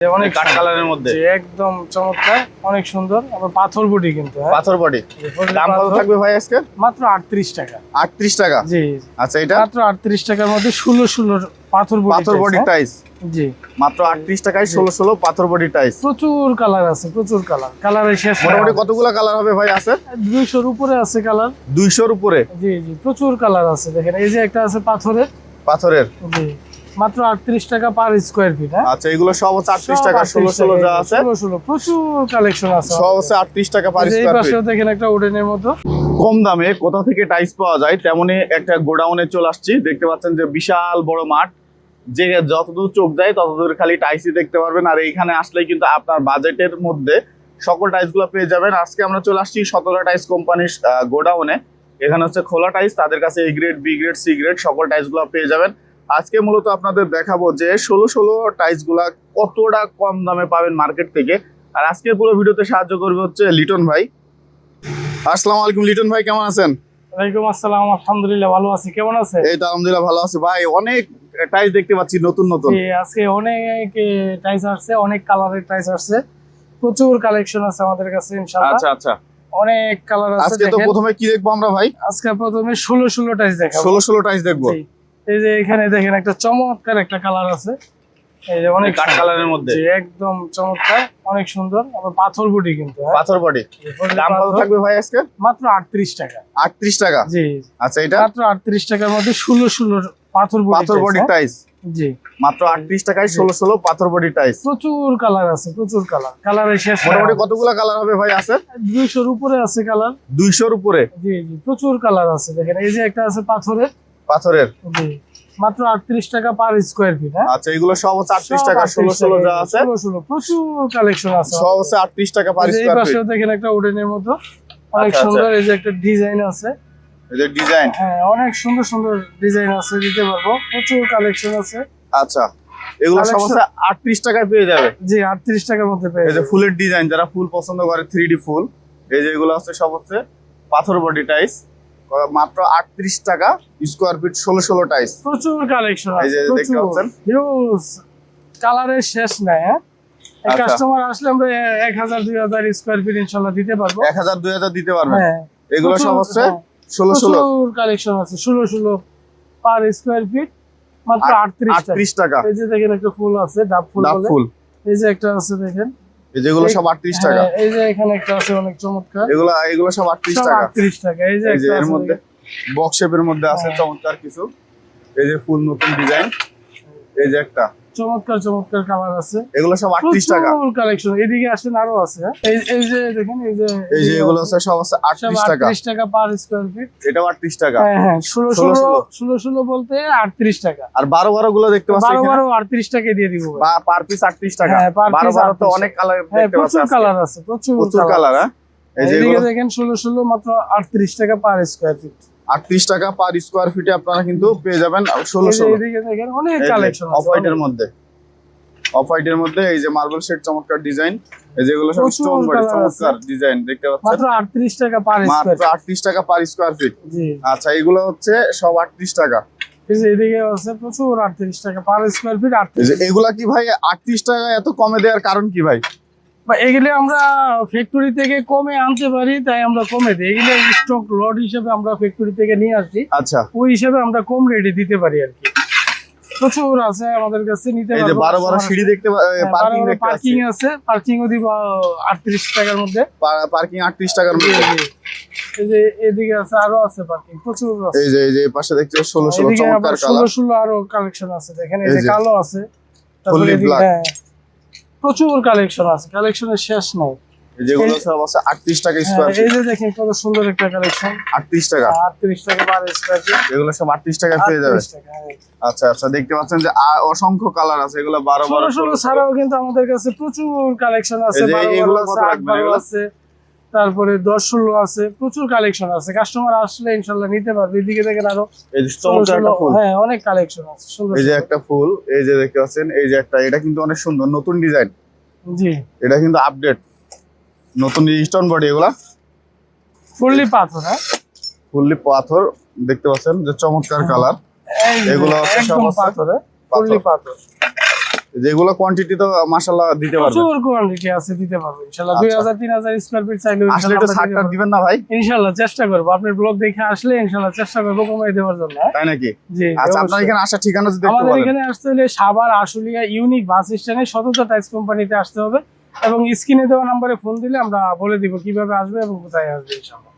অনেক কাঠ কালারের মধ্যে একদম চমৎকার, অনেক সুন্দর। আবার পাথর বডি কিন্তু, পাথর বডি। দাম কত থাকবে ভাই আজকে? মাত্র 38 টাকা। 38 টাকা? জি। আচ্ছা, এটা মাত্র 38 টাকার মধ্যে 16 পাথর বডি টাইলস। জি, মাত্র 38 টাকায় 16 পাথর বডি টাইলস। প্রচুর কালার আছে, প্রচুর কালার। কালারের শেষ মোটামুটি কতগুলো কালার হবে ভাই আছে? 200 এর উপরে আছে কালার। 200 এর উপরে? জি জি, প্রচুর কালার আছে। দেখেন এই যে একটা আছে পাথরের। জি, মাত্র 38 টাকা পার স্কয়ার ফিট। আচ্ছা, এগুলো সব হচ্ছে 38 টাকা। 16 যা আছে 16 প্রচুর কালেকশন আছে, সব হচ্ছে 38 টাকা পার স্কয়ার ফিট। এই পাশেও দেখেন একটা উডেনের মতো। কম দামে কোথা থেকে টাইলস পাওয়া যায় তেমনি একটা গোডাউনে চলে আসছি। দেখতে পাচ্ছেন যে বিশাল বড় মাঠ, যে যতদূর চোখ যায় ততদূর খালি টাইলসই দেখতে পারবেন। আর এইখানে আসলেই কিন্তু আপনার বাজেটের মধ্যে সকল টাইলস গুলো পেয়ে যাবেন। আজকে আমরা চলে আসছি 17 টাইলস কোম্পানির গোডাউনে। এখানে হচ্ছে খোলা টাইলস, তাদের কাছে A grade, B grade, C grade সকল টাইলস গুলো পেয়ে যাবেন। আজকে মূলত আপনাদের দেখাবো যে 16 টাইলস গুলা কতটা কম দামে পাবেন মার্কেট থেকে। আর আজকের পুরো ভিডিওতে সাহায্য করবে হচ্ছে লিটন ভাই। আসসালামু আলাইকুম লিটন ভাই, কেমন আছেন? ওয়ালাইকুম আসসালাম, আলহামদুলিল্লাহ ভালো আছি। কেমন আছেন? এই তো আলহামদুলিল্লাহ ভালো আছি ভাই। অনেক টাইলস দেখতে পাচ্ছি নতুন নতুন। আজকে অনেক টাইলস আসছে, অনেক কালারের টাইলস আসছে, প্রচুর কালেকশন আছে আমাদের কাছে ইনশাআল্লাহ। আচ্ছা আচ্ছা, অনেক কালার আছে। আজকে তো প্রথমে কি দেখবো আমরা ভাই? আজকে প্রথমে 16 টাইলস দেখাবো। 16 টাইলস দেখবো। এই যে এখানে দেখেন একটা চমৎকার একটা কালার আছে, এই যে অনেক কাঠ কালারের মধ্যে একদম চমৎকার, অনেক সুন্দর। আবার পাথর বডি কিন্তু, পাথর বডি। দাম কত থাকবে ভাই আজকে? মাত্র 38 টাকা। 38 টাকা? জি। আচ্ছা, এটা মাত্র 38 টাকার মধ্যে 16 পাথর বডি টাইলস। জি, মাত্র 38 টাকায় 16 পাথর বডি টাইলস। প্রচুর কালার আছে, প্রচুর কালার। কালারের শেষ মোটামুটি কতগুলো কালার হবে ভাই আছে? 200 এর উপরে আছে কালার। 200 এর উপরে? জি জি, প্রচুর কালার আছে। দেখেন এই যে একটা আছে পাথরের। জি, মাত্র 38 টাকা পার স্কয়ার ফিট। আচ্ছা, এগুলো সব হচ্ছে 38 টাকা। 16 যা আছে 16 প্রচুর কালেকশন আছে, সব হচ্ছে 38 টাকা পার স্কয়ার ফিট। এই পাশেও দেখেন একটা উডেনের মতো অনেক সুন্দর। এই যে একটা ডিজাইন আছে, এই যে ডিজাইন। হ্যাঁ, অনেক সুন্দর সুন্দর ডিজাইন আছে, দিতে পারবো। প্রচুর কালেকশন আছে। আচ্ছা, এগুলো সব হচ্ছে 38 টাকায় পেয়ে যাবে। জি, 38 টাকার মধ্যে পেয়ে যাবে। এই যে ফুলের ডিজাইন, যারা ফুল পছন্দ করে 3D ফুল, এই যে এগুলো হচ্ছে সব হচ্ছে পাথর বডি টাইলস। মাত্র 38 টাকা স্কয়ার ফিট, 16 টাইলস। প্রচুর কালেকশন আছে, এই যে দেখতে পাচ্ছেন হিউজ কালারের শেষ নাই। হ্যাঁ, কাস্টমার আসলে আমরা 1000 2000 স্কয়ার ফিট ইনশাআল্লাহ দিতে পারবো। 1000 2000 দিতে পারবেন। হ্যাঁ, এগুলো সব হচ্ছে 16 প্রচুর কালেকশন আছে। 16 পার স্কয়ার ফিট, মাত্র 38 টাকা। এই যে দেখেন একটা ফুল আছে, ডাব ফুল বলে। এই যে একটা আছে দেখেন, এই যেগুলো সব 38 টাকা। এই যে এখানে একটা আছে অনেক চমৎকার, এগুলো সব 38 টাকা। 38 টাকা। এই যে এর মধ্যে বক্স শেপের মধ্যে আছে চমৎকার কিছু। এই যে ফুল নতুন ডিজাইন, এই যে একটা চমৎকার চমৎকার কালার আছে। এগুলো সব 38 টাকা। প্রচুর কালেকশন। এদিকে আসেন, আরো আছে। এই যে দেখেন, এই যে এগুলো আছে সব আছে 38 টাকা। 38 টাকা পার স্কয়ার ফিট। এটাও 38 টাকা। হ্যাঁ হ্যাঁ, 16 বলতে 38 টাকা। আর 12 গুলো দেখতে পাচ্ছেন, 12 38 টাকা দিয়ে দিব পার পিস 38 টাকা। হ্যাঁ, 12 তো অনেক কালার দেখতে পাচ্ছেন। প্রচুর কালার আছে, প্রচুর কালার। এই যে এদিকে দেখেন 16 মাত্র 38 টাকা পার স্কয়ার ফিট। 38 টাকা পার স্কয়ার ফিটে আপনারা কিন্তু পেয়ে যাবেন 16। এদিকে দেখেন অনেক কালেকশন আছে। অফ হোয়াইটের মধ্যে এই যে মার্বেল শেড চমৎকার ডিজাইন। এই যে এগুলো সব স্টোন বডি চমৎকার ডিজাইন দেখতে পাচ্ছেন। মাত্র 38 টাকা পার স্কয়ার ফিট। মাত্র 38 টাকা পার স্কয়ার ফিট। জি। আচ্ছা, এগুলো হচ্ছে সব 38 টাকা। এই যে এদিকে আছে প্রচুর 38 টাকা পার স্কয়ার ফিট। এগুলা কি ভাই 38 টাকা এত কমে দেওয়ার কারণ কি ভাই? এগুলো আমরা ফ্যাক্টরি থেকে কমে আনতে পারি, তাই আমরা কমে দিই। এগুলো স্টক লট হিসেবে আমরা ফ্যাক্টরি থেকে নিয়ে আসি। আচ্ছা, ওই হিসেবে আমরা কম রেটে দিতে পারি আর কি। প্রচুর আছে আমাদের কাছে, নিতে পারবো। এই যে 12 সিঁড়ি দেখতে, পার্কিং আছে, পার্কিংও দিব 38 টাকার মধ্যে। পার্কিং 38 টাকার মধ্যে। এই যে এদিকে আছে, আরো আছে পার্কিং, প্রচুর আছে। এই যে এই পাশে দেখতে 16 চমৎকার কালার। 16 আরো কালেকশন আছে দেখেন। এই যে কালো আছে, ফুললি ব্ল্যাক। প্রচুর কালেকশন আছে, কালেকশনের শেষ নাই। যেগুলো সব আছে 38 টাকা স্কয়ার ফিট। এই যে দেখেন কত সুন্দর একটা কালেকশন। 38 টাকা। 38 টাকা পার স্কয়ার ফিট। এগুলো সব 38 টাকা পেয়ে যাবে। আচ্ছা আচ্ছা, দেখতে পাচ্ছেন যে অসংখ্য কালার আছে। এগুলো 12 ছাড়াও কিন্তু আমাদের কাছে প্রচুর কালেকশন আছে। এগুলো কত রাখবেন? এগুলো আছে, তারপরে 10-16 আছে, প্রচুর কালেকশন আছে। কাস্টমার আসলে ইনশাআল্লাহ নিতে পারবে। এদিকে দেখেন আরো এই যে চমৎকার একটা ফুল। হ্যাঁ, অনেক কালেকশন আছে সুন্দর। এই যে একটা ফুল, এই যে দেখতে পাচ্ছেন, এই যে একটা, এটা কিন্তু অনেক সুন্দর নতুন ডিজাইন। জি, এটা কিন্তু আপডেট নতুন স্টোন বডি। এগুলা ফুললি পাথর। হ্যাঁ, ফুললি পাথর দেখতে পাচ্ছেন যে চমৎকার কালার। এগুলো হচ্ছে সব পাথর, ফুললি পাথর। যেগুলো কোয়ান্টিটি তো মাশাআল্লাহ দিতে পারবেন। প্রচুর কোয়ান্টিটি আছে, দিতে পারবেন ইনশাআল্লাহ। আচ্ছা। 2000 3000 স্কয়ার ফিট চাইলে আসলে একটু ছাড়টা দিবেন না ভাই? ইনশাআল্লাহ চেষ্টা করব। আপনার ব্লগ দেখে আসলে ইনশাআল্লাহ চেষ্টা করব কমাই দেওয়ার জন্য। তাই নাকি? জি। আচ্ছা, আপনার এখানে আসার ঠিকানা যদি একটু আমাদের বলেন। এখানে আসতে হলে সাভার আশুলিয়া ইউনিক বাস স্ট্যান্ডে শততা টাইলস কোম্পানিতে আসতে হবে এবং স্ক্রিনে দেওয়া নম্বরে ফোন দিলে আমরা বলে দিব কিভাবে আসবে এবং কোথায় আসবে ইনশাআল্লাহ।